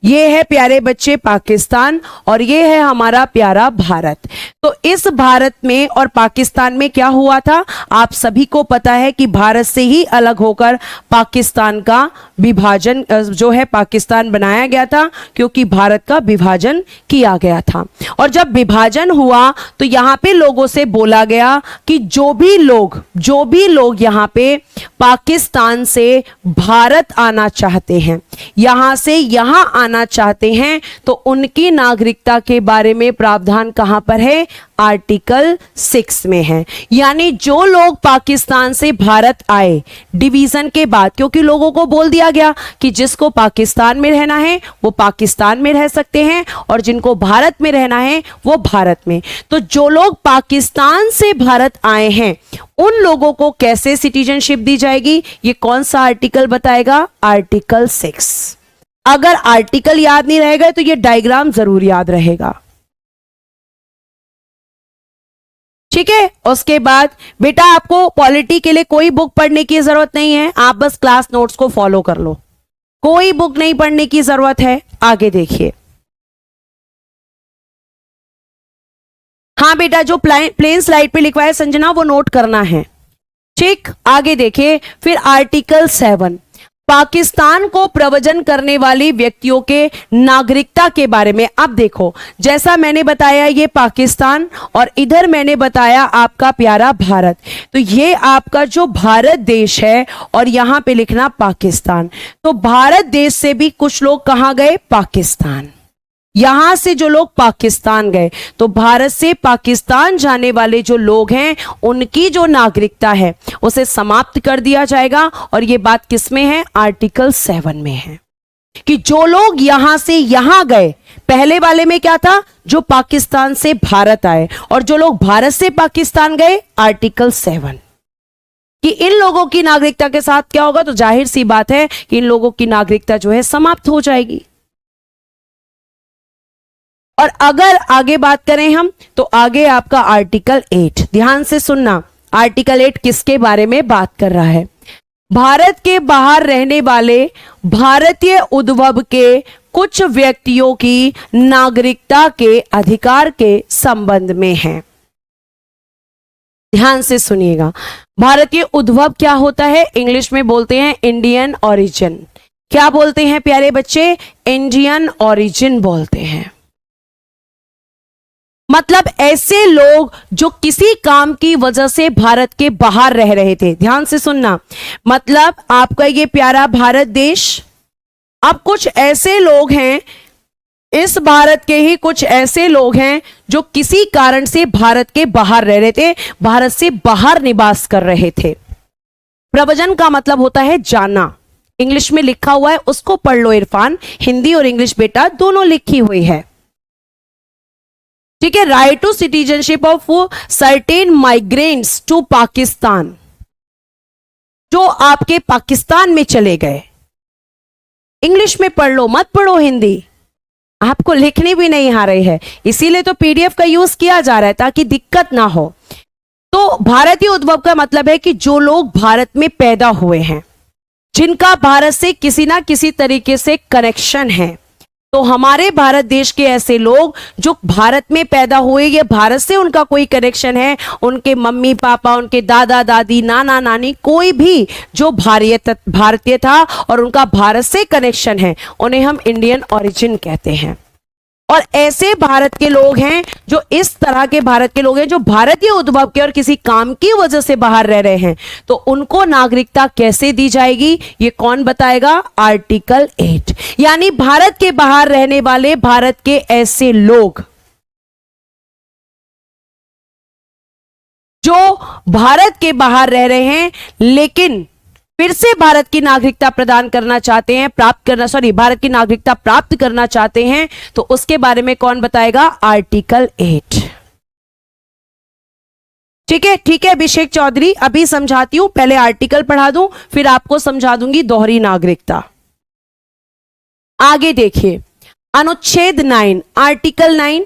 A: ये है प्यारे बच्चे पाकिस्तान और ये है हमारा प्यारा भारत। तो इस भारत में और पाकिस्तान में क्या हुआ था, आप सभी को पता है कि भारत से ही अलग होकर पाकिस्तान का विभाजन जो है पाकिस्तान बनाया गया था, क्योंकि भारत का विभाजन किया गया था। और जब विभाजन हुआ तो यहां पे लोगों से बोला गया कि जो भी लोग यहां पे पाकिस्तान से भारत आना चाहते हैं, यहां से यहां आना चाहते हैं, तो उनकी नागरिकता के बारे में प्रावधान कहां पर है, आर्टिकल 6 में है। यानी जो लोग पाकिस्तान से भारत आए डिवीजन के बाद, क्योंकि लोगों को बोल दिया गया कि जिसको पाकिस्तान में रहना है वो पाकिस्तान में रह सकते हैं और जिनको भारत में रहना है वो भारत में। तो जो लोग पाकिस्तान से भारत आए हैं उन लोगों को कैसे सिटीजनशिप दी जाएगी, ये कौन सा आर्टिकल बताएगा, आर्टिकल 6। अगर आर्टिकल याद नहीं रहेगा तो ये डायग्राम जरूर याद रहेगा, ठीक है। उसके बाद बेटा आपको पॉलिटी के लिए कोई बुक पढ़ने की जरूरत नहीं है, आप बस क्लास नोट्स को फॉलो कर लो, कोई बुक नहीं पढ़ने की जरूरत है। आगे देखिए, हाँ बेटा जो प्लेन स्लाइड पे लिखवा है संजना वो नोट करना है, ठीक। आगे देखिए फिर आर्टिकल 7, पाकिस्तान को प्रव्रजन करने वाले व्यक्तियों के नागरिकता के बारे में। अब देखो जैसा मैंने बताया ये पाकिस्तान और इधर मैंने बताया आपका प्यारा भारत, तो ये आपका जो भारत देश है और यहां पे लिखना पाकिस्तान। तो भारत देश से भी कुछ लोग कहां गए, पाकिस्तान, यहां से जो लोग पाकिस्तान गए, तो भारत से पाकिस्तान जाने वाले जो लोग हैं उनकी जो नागरिकता है उसे समाप्त कर दिया जाएगा। और यह बात किस में है, आर्टिकल 7 में है कि जो लोग यहां से यहां गए, पहले वाले में क्या था, जो पाकिस्तान से भारत आए, और जो लोग भारत से पाकिस्तान गए, आर्टिकल 7, कि इन लोगों की नागरिकता के साथ क्या होगा, तो जाहिर सी बात है कि इन लोगों की नागरिकता जो है समाप्त हो जाएगी। और अगर आगे बात करें हम तो आगे आपका आर्टिकल 8, ध्यान से सुनना, आर्टिकल 8 किसके बारे में बात कर रहा है, भारत के बाहर रहने वाले भारतीय उद्भव के कुछ व्यक्तियों की नागरिकता के अधिकार के संबंध में है। ध्यान से सुनिएगा, भारतीय उद्भव क्या होता है, इंग्लिश में बोलते हैं इंडियन ओरिजिन, क्या बोलते हैं प्यारे बच्चे? इंडियन ओरिजिन बोलते हैं। मतलब ऐसे लोग जो किसी काम की वजह से भारत के बाहर रह रहे थे। ध्यान से सुनना, मतलब आपका ये प्यारा भारत देश, अब कुछ ऐसे लोग हैं, इस भारत के ही कुछ ऐसे लोग हैं जो किसी कारण से भारत के बाहर रह रहे थे, भारत से बाहर निवास कर रहे थे। प्रव्रजन का मतलब होता है जाना। इंग्लिश में लिखा हुआ है, उसको पढ़ लो इरफान, हिंदी और इंग्लिश बेटा दोनों लिखी हुई है, ठीक है। Right to citizenship of certain migrants to Pakistan, जो आपके पाकिस्तान में चले गए। इंग्लिश में पढ़ लो, मत पढ़ो हिंदी, आपको लिखनी भी नहीं आ रही है, इसीलिए तो पीडीएफ का यूज किया जा रहा है ताकि दिक्कत ना हो। तो भारतीय उद्भव का मतलब है कि जो लोग भारत में पैदा हुए हैं, जिनका भारत से किसी ना किसी तरीके से कनेक्शन है। तो हमारे भारत देश के ऐसे लोग जो भारत में पैदा हुए, ये भारत से उनका कोई कनेक्शन है, उनके मम्मी पापा, उनके दादा दादी, नाना नानी, कोई भी जो भारतीय था और उनका भारत से कनेक्शन है, उन्हें हम इंडियन ओरिजिन कहते हैं। और ऐसे भारत के लोग हैं जो इस तरह के भारत के लोग हैं जो भारतीय उद्भव के और किसी काम की वजह से बाहर रह रहे हैं, तो उनको नागरिकता कैसे दी जाएगी, ये कौन बताएगा? आर्टिकल 8। यानी भारत के बाहर रहने वाले भारत के ऐसे लोग जो भारत के बाहर रह रहे हैं लेकिन फिर से भारत की नागरिकता प्रदान करना चाहते हैं, भारत की नागरिकता प्राप्त करना चाहते हैं, तो उसके बारे में कौन बताएगा? आर्टिकल 8। ठीक है, ठीक है अभिषेक चौधरी, अभी समझाती हूं, पहले आर्टिकल पढ़ा दूं, फिर आपको समझा दूंगी दोहरी नागरिकता। आगे देखिए, अनुच्छेद 9 आर्टिकल 9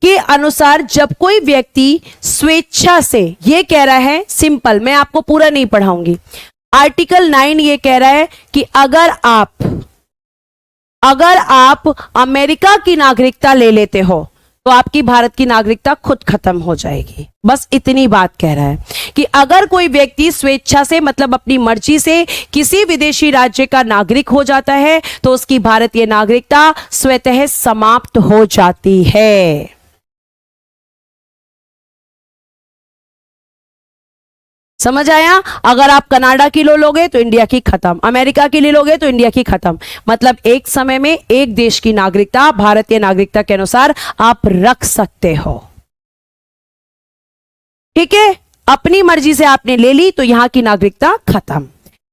A: के अनुसार जब कोई व्यक्ति स्वेच्छा से, ये कह रहा है सिंपल, मैं आपको पूरा नहीं पढ़ाऊंगी, आर्टिकल 9 ये कह रहा है कि अगर आप अमेरिका की नागरिकता ले लेते हो तो आपकी भारत की नागरिकता खुद खत्म हो जाएगी। बस इतनी बात कह रहा है कि अगर कोई व्यक्ति स्वेच्छा से, मतलब अपनी मर्जी से किसी विदेशी राज्य का नागरिक हो जाता है तो उसकी भारतीय नागरिकता स्वतः समाप्त हो जाती है। समझ आया? अगर आप कनाडा की ले लोगे तो इंडिया की खत्म, अमेरिका की ले लोगे तो इंडिया की खत्म। मतलब एक समय में एक देश की नागरिकता भारतीय नागरिकता के अनुसार आप रख सकते हो, ठीक है। अपनी मर्जी से आपने ले ली तो यहां की नागरिकता खत्म।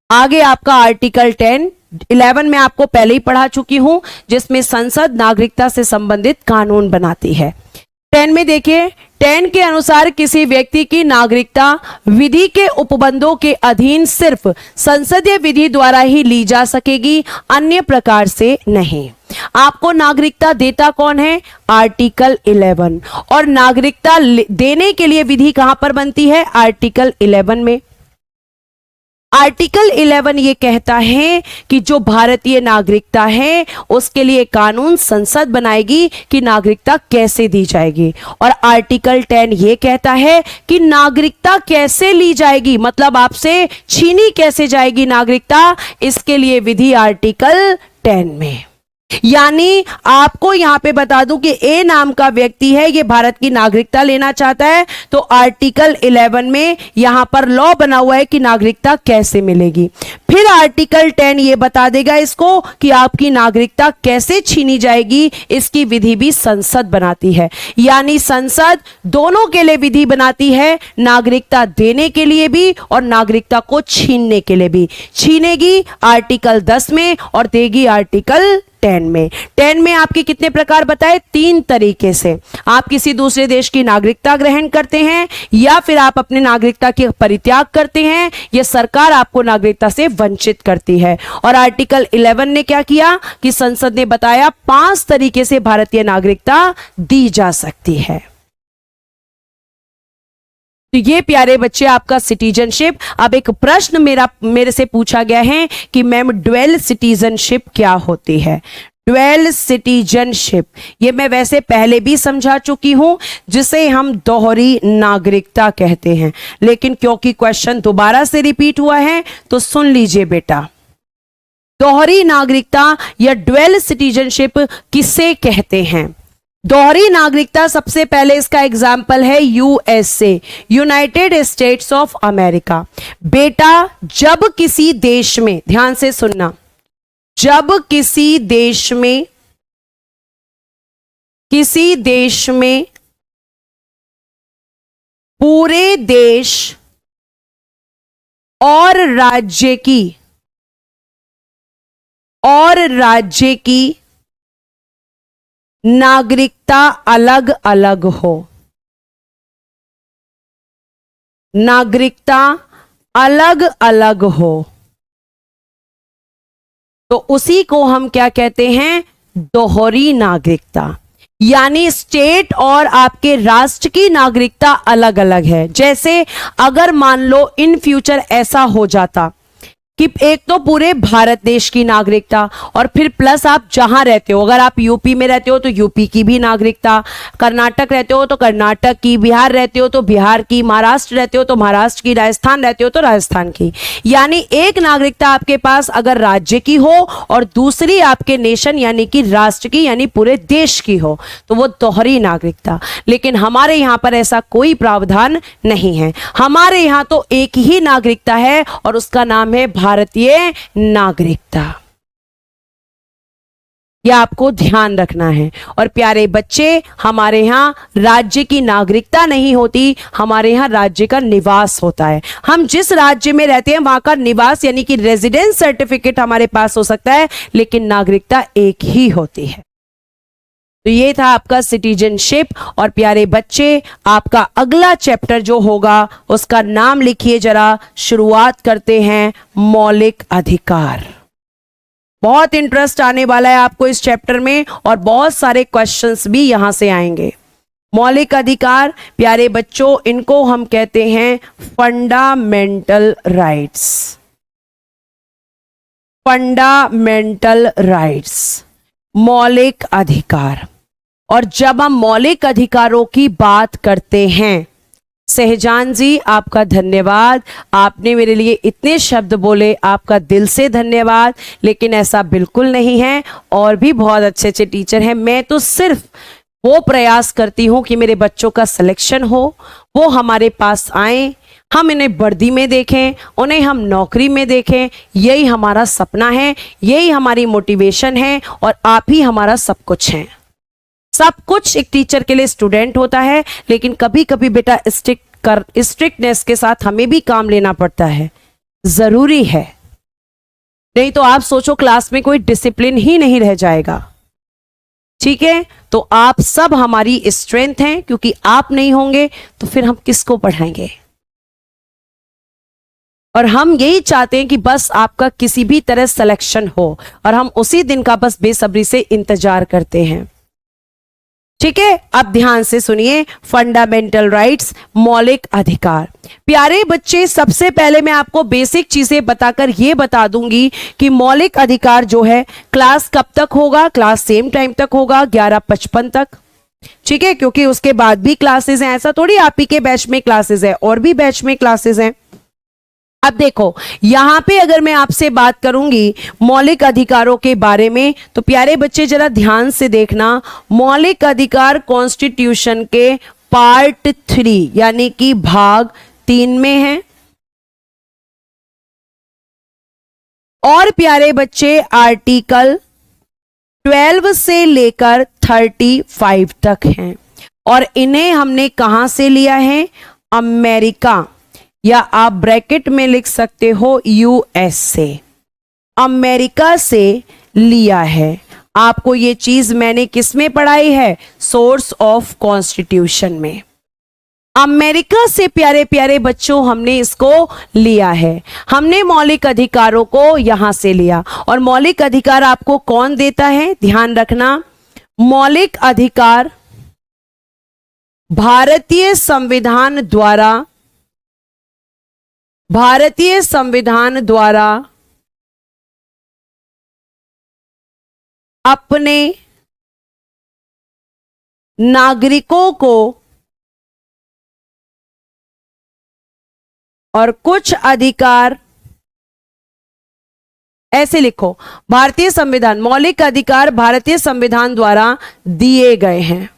A: आगे आपका आर्टिकल 11 में आपको पहले ही पढ़ा चुकी हूं, जिसमें संसद नागरिकता से संबंधित कानून बनाती है। 10 में देखिए, 10 के अनुसार किसी व्यक्ति की नागरिकता विधि के उपबंधों के अधीन सिर्फ संसदीय विधि द्वारा ही ली जा सकेगी, अन्य प्रकार से नहीं। आपको नागरिकता देता कौन है? आर्टिकल 11। और नागरिकता देने के लिए विधि कहां पर बनती है? आर्टिकल 11 में। आर्टिकल 11 ये कहता है कि जो भारतीय नागरिकता है उसके लिए कानून संसद बनाएगी कि नागरिकता कैसे दी जाएगी। और आर्टिकल 10 ये कहता है कि नागरिकता कैसे ली जाएगी, मतलब आपसे छीनी कैसे जाएगी नागरिकता, इसके लिए विधि आर्टिकल 10 में। यानी आपको यहां पे बता दूं कि ए नाम का व्यक्ति है, ये भारत की नागरिकता लेना चाहता है, तो आर्टिकल 11 में यहां पर लॉ बना हुआ है कि नागरिकता कैसे मिलेगी। फिर आर्टिकल 10 ये बता देगा इसको कि आपकी नागरिकता कैसे छीनी जाएगी, इसकी विधि भी संसद बनाती है। यानी संसद दोनों के लिए विधि बनाती है, नागरिकता देने के लिए भी और नागरिकता को छीनने के लिए भी। छीनेगी आर्टिकल 10 में और देगी आर्टिकल 10 में। 10 में आपके कितने प्रकार बताए? 3 तरीके से। आप किसी दूसरे देश की नागरिकता ग्रहण करते हैं, या फिर आप अपने नागरिकता के परित्याग करते हैं, या सरकार आपको नागरिकता से वंचित करती है। और आर्टिकल 11 ने क्या किया कि संसद ने बताया 5 तरीके से भारतीय नागरिकता दी जा सकती है। तो ये प्यारे बच्चे आपका सिटीजनशिप। अब एक प्रश्न मेरे से पूछा गया है कि मैम ड्वेल सिटीजनशिप क्या होती है? ड्वेल सिटीजनशिप ये मैं वैसे पहले भी समझा चुकी हूं, जिसे हम दोहरी नागरिकता कहते हैं, लेकिन क्योंकि क्वेश्चन दोबारा से रिपीट हुआ है तो सुन लीजिए बेटा। दोहरी नागरिकता या ड्वेल सिटीजनशिप किसे कहते हैं? दोहरी नागरिकता, सबसे पहले इसका एग्जाम्पल है USA, United states of America. बेटा, जब किसी देश में, ध्यान से सुनना, जब किसी देश में पूरे देश और राज्य की नागरिकता अलग अलग हो, नागरिकता अलग अलग हो, तो उसी को हम क्या कहते हैं? दोहरी नागरिकता। यानी स्टेट और आपके राष्ट्र की नागरिकता अलग अलग है। जैसे अगर मान लो इन फ्यूचर ऐसा हो जाता कि एक तो पूरे भारत देश की नागरिकता और फिर प्लस आप जहां रहते हो, अगर आप यूपी में रहते हो तो यूपी की भी नागरिकता, कर्नाटक रहते हो तो कर्नाटक की, बिहार रहते हो तो बिहार की, महाराष्ट्र रहते हो तो महाराष्ट्र की, राजस्थान रहते हो तो राजस्थान की। यानी एक नागरिकता आपके पास अगर राज्य की हो और दूसरी आपके नेशन यानी कि राष्ट्र की यानी पूरे देश की हो तो वो दोहरी नागरिकता। लेकिन हमारे यहां पर ऐसा कोई प्रावधान नहीं है। हमारे यहां तो एक ही नागरिकता है और उसका नाम है भारतीय नागरिकता। यह आपको ध्यान रखना है। और प्यारे बच्चे, हमारे यहां राज्य की नागरिकता नहीं होती, हमारे यहां राज्य का निवास होता है। हम जिस राज्य में रहते हैं वहां का निवास यानी कि रेजिडेंस सर्टिफिकेट हमारे पास हो सकता है, लेकिन नागरिकता एक ही होती है। तो ये था आपका सिटीजनशिप। और प्यारे बच्चे, आपका अगला चैप्टर जो होगा उसका नाम लिखिए जरा। शुरुआत करते हैं मौलिक अधिकार। बहुत इंटरेस्ट आने वाला है आपको इस चैप्टर में और बहुत सारे क्वेश्चंस भी यहां से आएंगे। मौलिक अधिकार प्यारे बच्चों, इनको हम कहते हैं फंडामेंटल राइट्स। फंडामेंटल राइट्स, मौलिक अधिकार। और जब हम मौलिक अधिकारों की बात करते हैं, सहजान जी आपका धन्यवाद, आपने मेरे लिए इतने शब्द बोले, आपका दिल से धन्यवाद। लेकिन ऐसा बिल्कुल नहीं है, और भी बहुत अच्छे अच्छे टीचर हैं। मैं तो सिर्फ वो प्रयास करती हूं कि मेरे बच्चों का सिलेक्शन हो, वो हमारे पास आए, हम इन्हें वर्दी में देखें, उन्हें हम नौकरी में देखें। यही हमारा सपना है, यही हमारी मोटिवेशन है, और आप ही हमारा सब कुछ हैं। सब कुछ एक टीचर के लिए स्टूडेंट होता है, लेकिन कभी कभी बेटा स्ट्रिक्टनेस के साथ हमें भी काम लेना पड़ता है, जरूरी है। नहीं तो आप सोचो क्लास में कोई डिसिप्लिन ही नहीं रह जाएगा। ठीक है, तो आप सब हमारी स्ट्रेंथ हैं, क्योंकि आप नहीं होंगे तो फिर हम किसको पढ़ाएंगे। और हम यही चाहते हैं कि बस आपका किसी भी तरह सिलेक्शन हो, और हम उसी दिन का बस बेसब्री से इंतजार करते हैं। ठीक है, अब ध्यान से सुनिए। फंडामेंटल राइट्स, मौलिक अधिकार। प्यारे बच्चे, सबसे पहले मैं आपको बेसिक चीजें बताकर यह बता दूंगी कि मौलिक अधिकार जो है क्लास कब तक होगा। क्लास सेम टाइम तक होगा, 11:55 तक। ठीक है, क्योंकि उसके बाद भी क्लासेस हैं। ऐसा थोड़ी आप ही के बैच में क्लासेस है, और भी बैच में क्लासेस हैं। अब देखो, यहां पे अगर मैं आपसे बात करूंगी मौलिक अधिकारों के बारे में, तो प्यारे बच्चे जरा ध्यान से देखना। मौलिक अधिकार कॉन्स्टिट्यूशन के पार्ट 3 यानी कि भाग 3 में है। और प्यारे बच्चे आर्टिकल 12 से लेकर 35 तक हैं। और इन्हें हमने कहां से लिया है? अमेरिका, या आप ब्रैकेट में लिख सकते हो यूएसए, अमेरिका से लिया है। आपको ये चीज मैंने किस में पढ़ाई है? सोर्स ऑफ कॉन्स्टिट्यूशन में। अमेरिका से प्यारे प्यारे बच्चों हमने इसको लिया है। हमने मौलिक अधिकारों को यहां से लिया। और मौलिक अधिकार आपको कौन देता है? ध्यान रखना, मौलिक अधिकार भारतीय संविधान द्वारा अपने नागरिकों को और कुछ अधिकार ऐसे लिखो, भारतीय संविधान, मौलिक अधिकार भारतीय संविधान द्वारा दिए गए हैं।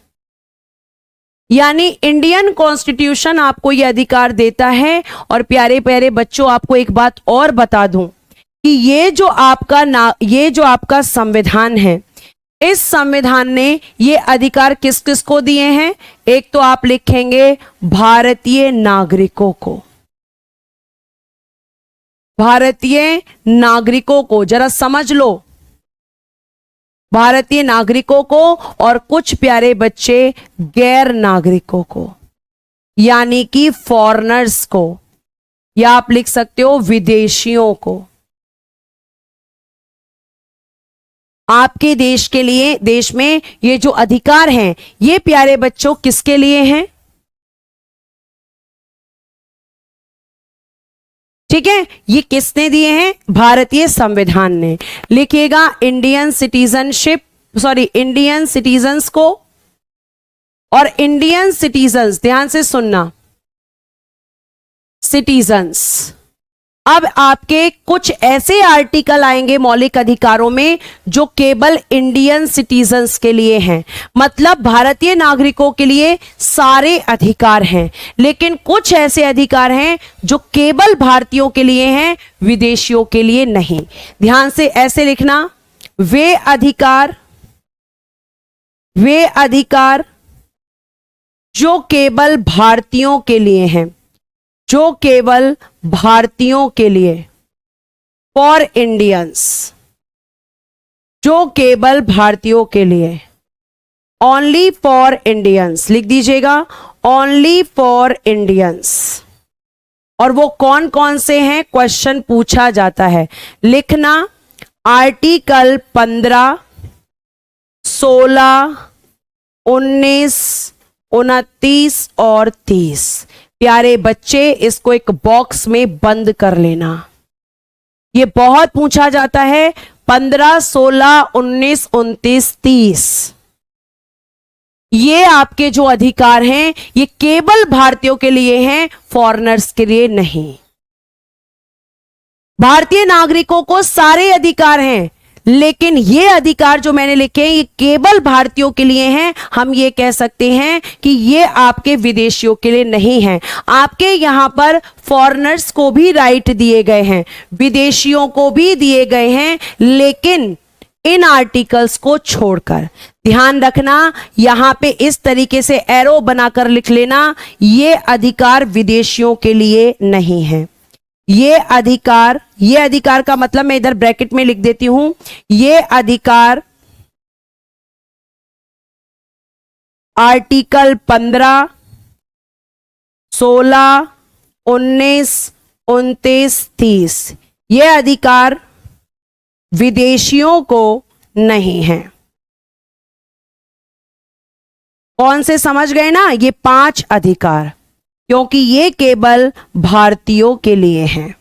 A: यानी इंडियन कॉन्स्टिट्यूशन आपको यह अधिकार देता है। और प्यारे प्यारे बच्चों, आपको एक बात और बता दूं कि ये जो आपका संविधान है, इस संविधान ने ये अधिकार किस किस को दिए हैं? एक तो आप लिखेंगे भारतीय नागरिकों को, भारतीय नागरिकों को, जरा समझ लो, भारतीय नागरिकों को, और कुछ प्यारे बच्चे गैर नागरिकों को, यानी कि फॉरेनर्स को, या आप लिख सकते हो विदेशियों को। आपके देश के लिए, देश में ये जो अधिकार हैं, ये प्यारे बच्चों किसके लिए हैं? ठीक है, ये किसने दिए हैं? भारतीय संविधान ने। लिखिएगा Indian citizenship, sorry Indian citizens को, और इंडियन सिटीजन्स, ध्यान से सुनना, सिटीजन्स। अब आपके कुछ ऐसे आर्टिकल आएंगे मौलिक अधिकारों में जो केवल इंडियन सिटीजन्स के लिए हैं, मतलब भारतीय नागरिकों के लिए सारे अधिकार हैं, लेकिन कुछ ऐसे अधिकार हैं जो केवल भारतीयों के लिए हैं, विदेशियों के लिए नहीं। ध्यान से ऐसे लिखना, वे अधिकार जो केवल भारतीयों के लिए हैं, जो केवल भारतीयों के लिए, फॉर इंडियंस, जो केवल भारतीयों के लिए, ओनली फॉर इंडियंस, लिख दीजिएगा ओनली फॉर इंडियंस। और वो कौन कौन से हैं? क्वेश्चन पूछा जाता है, लिखना आर्टिकल 15, 16, 19, 29 और 30। प्यारे बच्चे, इसको एक बॉक्स में बंद कर लेना, ये बहुत पूछा जाता है। 15, 16, 19, 29, 30, ये आपके जो अधिकार हैं, ये केवल भारतीयों के लिए हैं, फॉरेनर्स के लिए नहीं। भारतीय नागरिकों को सारे अधिकार हैं, लेकिन ये अधिकार जो मैंने लिखे हैं, ये केवल भारतीयों के लिए हैं। हम ये कह सकते हैं कि ये आपके विदेशियों के लिए नहीं है। आपके यहां पर फॉरेनर्स को भी राइट दिए गए हैं, विदेशियों को भी दिए गए हैं, लेकिन इन आर्टिकल्स को छोड़कर। ध्यान रखना, यहां पे इस तरीके से एरो बनाकर लिख लेना, ये अधिकार विदेशियों के लिए नहीं है। ये अधिकार का मतलब मैं इधर ब्रैकेट में लिख देती हूं, ये अधिकार आर्टिकल 15, 16, 19, 29, 30, ये अधिकार विदेशियों को नहीं है। कौन से समझ गए ना? ये 5 अधिकार, क्योंकि ये केवल भारतीयों के लिए हैं।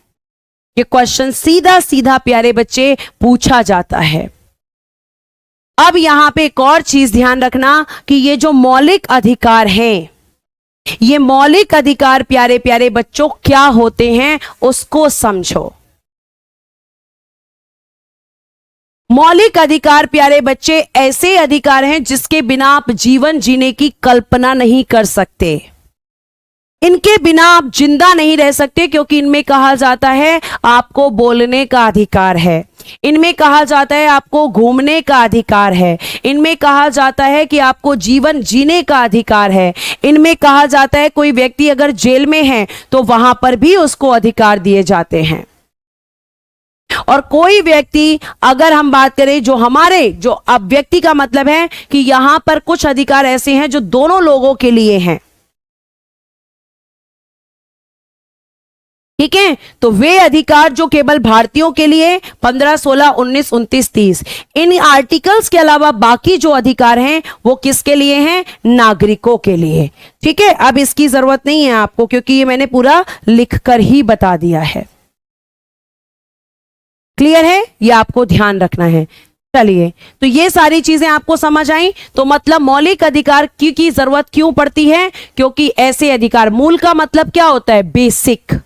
A: ये क्वेश्चन सीधा सीधा प्यारे बच्चे पूछा जाता है। अब यहां पे एक और चीज ध्यान रखना कि ये जो मौलिक अधिकार हैं, ये मौलिक अधिकार प्यारे प्यारे बच्चों क्या होते हैं, उसको समझो। मौलिक अधिकार प्यारे बच्चे ऐसे अधिकार हैं जिसके बिना आप जीवन जीने की कल्पना नहीं कर सकते। इनके बिना आप जिंदा नहीं रह सकते, क्योंकि इनमें कहा जाता है आपको बोलने का अधिकार है, इनमें कहा जाता है आपको घूमने का अधिकार है, इनमें कहा जाता है कि आपको जीवन जीने का अधिकार है, इनमें कहा जाता है कोई व्यक्ति अगर जेल में है तो वहां पर भी उसको अधिकार दिए जाते हैं। और कोई व्यक्ति, अगर हम बात करें जो अब व्यक्ति का मतलब है कि यहां पर कुछ अधिकार ऐसे हैं जो दोनों लोगों के लिए हैं, ठीक है। तो वे अधिकार जो केवल भारतीयों के लिए 15, 16, 19, 29, 30, इन आर्टिकल्स के अलावा बाकी जो अधिकार हैं वो किसके लिए हैं? नागरिकों के लिए, ठीक है। अब इसकी जरूरत नहीं है आपको, क्योंकि ये मैंने पूरा लिखकर ही बता दिया है। क्लियर है? ये आपको ध्यान रखना है। चलिए, तो ये सारी चीजें आपको समझ आई। तो मतलब मौलिक अधिकार की जरूरत क्यों पड़ती है? क्योंकि ऐसे अधिकार, मूल का मतलब क्या होता है? बेसिक।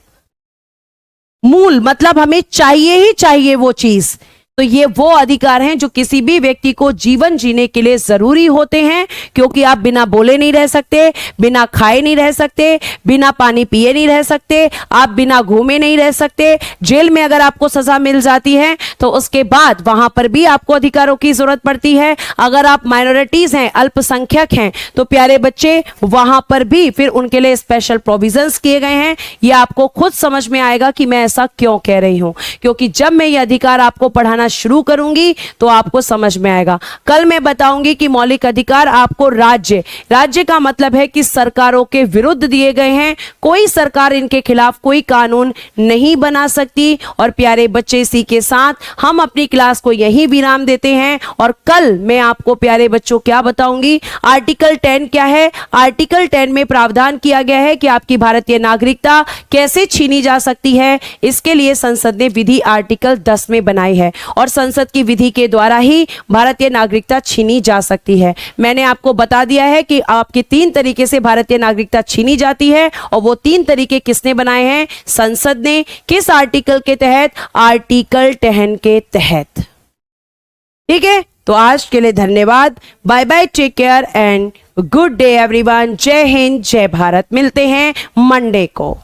A: मूल मतलब हमें चाहिए ही चाहिए वो चीज। तो ये वो अधिकार हैं जो किसी भी व्यक्ति को जीवन जीने के लिए जरूरी होते हैं, क्योंकि आप बिना बोले नहीं रह सकते, बिना खाए नहीं रह सकते, बिना पानी पिए नहीं रह सकते, आप बिना घूमे नहीं रह सकते। जेल में अगर आपको सजा मिल जाती है तो उसके बाद वहां पर भी आपको अधिकारों की जरूरत पड़ती है। अगर आप माइनॉरिटीज हैं, अल्पसंख्यक हैं, तो प्यारे बच्चे वहां पर भी फिर उनके लिए स्पेशल प्रोविजंस किए गए हैं। ये आपको खुद समझ में आएगा कि मैं ऐसा क्यों कह रही हूं, क्योंकि जब मैं ये अधिकार आपको पढ़ाना शुरू करूंगी तो आपको समझ में आएगा। कल मैं बताऊंगी कि मौलिक अधिकार आपको राज्य का मतलब है कि सरकारों के विरुद्ध दिए गए हैं। कोई सरकार इनके खिलाफ कोई कानून नहीं बना सकती। और प्यारे बच्चे, इसी के साथ हम अपनी क्लास को यहीं विराम देते हैं। और कल मैं आपको प्यारे बच्चों क्या बताऊंगी, आर्टिकल 10 क्या है। आर्टिकल 10 में प्रावधान किया गया है कि आपकी भारतीय नागरिकता कैसे छीनी जा सकती है। इसके लिए संसद ने विधि आर्टिकल 10 में बनाई है और संसद की विधि के द्वारा ही भारतीय नागरिकता छीनी जा सकती है। मैंने आपको बता दिया है कि आपके 3 तरीके से भारतीय नागरिकता छीनी जाती है, और वो 3 तरीके किसने बनाए हैं? संसद ने। किस आर्टिकल के तहत? आर्टिकल 10 के तहत। ठीक है, तो आज के लिए धन्यवाद। Bye bye, take care and good day everyone. जय हिंद, जय भारत। मिलते हैं मंडे को।